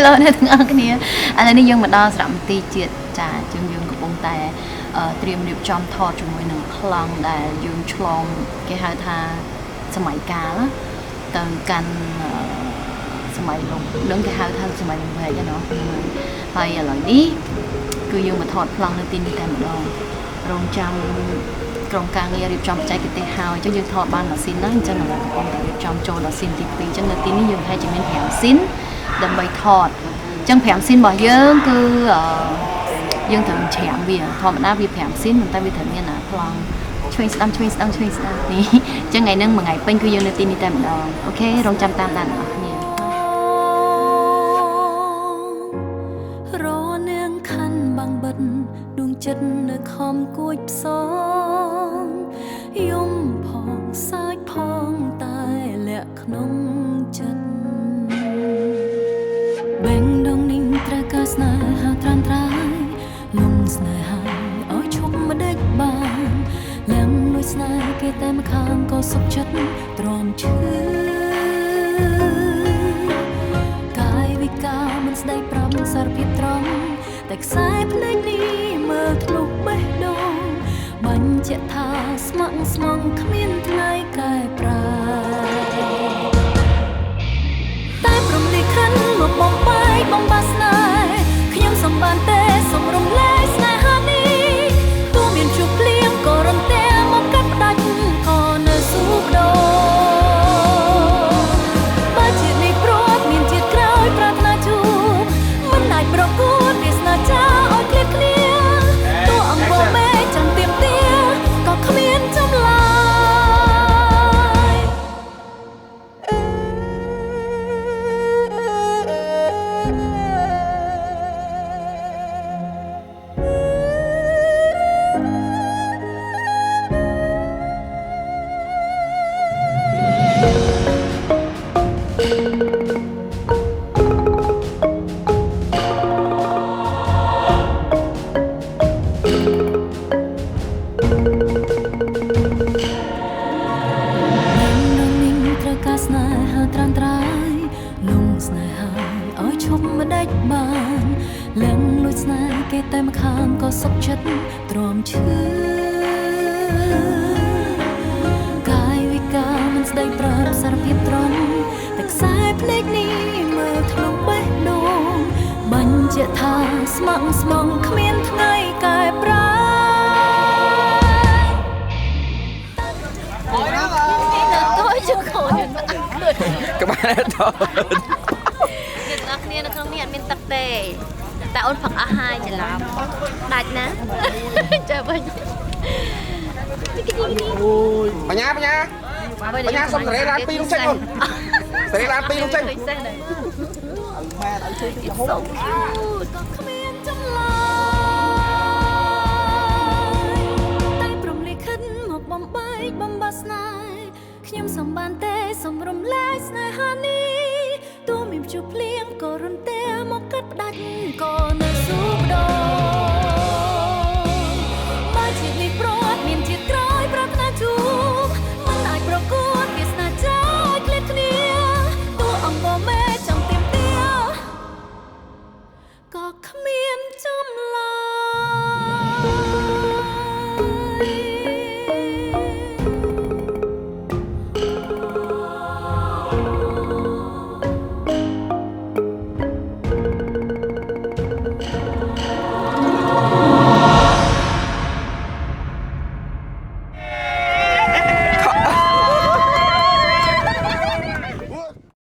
Hello អ្នកទាំងអស់គ្នាឥឡូវនេះយើងមកដល់ស្រាប់មន្ទីរជាតិចាយើងកំពុងតែត្រៀមរៀបចំថតជាមួយនឹងប្លង់ដែលយើងឆ្លងគេហៅថាសម័យកាលទៅកាន់សម័យលោកនឹងគេហៅថាសម័យលំហែកណាហើយឥឡូវនេះគឺយើងមកថតប្លង់នៅទីនេះតែម្ដងរងចាំក្រុមការងាររៀបចំបច្ចេកទេសហើយអញ្ចឹងយើងថតបានម៉ាស៊ីនហ្នឹងអញ្ចឹងយើងកំពុងតែរៀបចំចូលដល់ស៊ីនទី2អញ្ចឹងនៅទីនេះយើងប្រហែលជាមាន5ស៊ីនដើម្បីថតអញ្ចឹង5ស៊ីនរបស់យើងគឺយើងត្រូវច្រាំវាធម្មតាវា5ស៊ីនប៉ុន្តែវាត្រូវមានប្លង់ឆ្វេងស្ដាំនេះអញ្ចឹងថ្ងៃហ្នឹងមួយថ្ងៃពេញគឺយើងនៅទីនេះតែម្ដងអូខេរងចាំតាមដានបងប្អូនគ្នារនាងខណ្ឌបាំងបិទដួងចិត្តនៅខំគួចផ្សងយំផងសាច់ផងតែលាក់ក្នុងចិត្តបែងដងនេះត្រូវការស្នេហាត្រាំត្រាយលំស្នេហាឲ្យឈប់មិនដេចបានឡើងលួចស្នេហ៍គេតែម្ខាងក៏សុខចិត្តទ្រាំឈឺកាយវិការមិនស្ដីប្រំសារភាពត្រង់តែខ្សែភ្នែកនេះមើលធ្លុះបេះដូងបញ្ជាក់ថាស្ម័គ្រស្មងគ្មានថ្ងៃកែប្រែតែព្រមលិខិតមកបំបាយបំបាស្នេហ៍ខ្ញុំសំបានទេសូមរំលែកស្នេហានេះទោះមានជួបភ្លៀងក៏រំតែមកកាត់ផ្ដាច់ក៏នៅស៊ូបដូរបើជាតិនេះព្រាត់មានជាតិក្រោយប្រាថ្នាជួបមិនអាចប្រកួតវាស្នេហ៍ចាឲ្យឃ្លាតគ្នាទោះអង្គមេចាំទៀមទាក៏គ្មានចម្លើយស្នេហាត្រាំត្រាយលងស្នេហាឲ្យឈប់មិនដេចបានលែងលួចស្នេហ៍គេតែម្ខាងក៏សុខចិត្តទ្រាំឈឺកាយវិការមិនស្ដីប្រាប់សារភាពត្រង់តែខ្សែភ្នែកនេះមើលធ្លុះបេះដូងបញ្ជាក់ថាស្ម័គ្រស្មងគ្មានថ្ងៃកែប្រែcác bạn đã thôiអ្នកទាំងអស់គ្នានៅក្នុងនេះអត់មានទឹកទេតែអូនផឹកអស់ហើយច្រឡំដាច់ណាចាំវិញbà nha xong rồi ra pi luôn chết luôn rồi ra pi luôn chết ខ្ញុំសំបានទេសូមរំលែកស្នេហានេះទោះមានជួបភ្លៀងក៏រំទះមកកាត់ផ្ដាច់ក៏នៅស៊ូ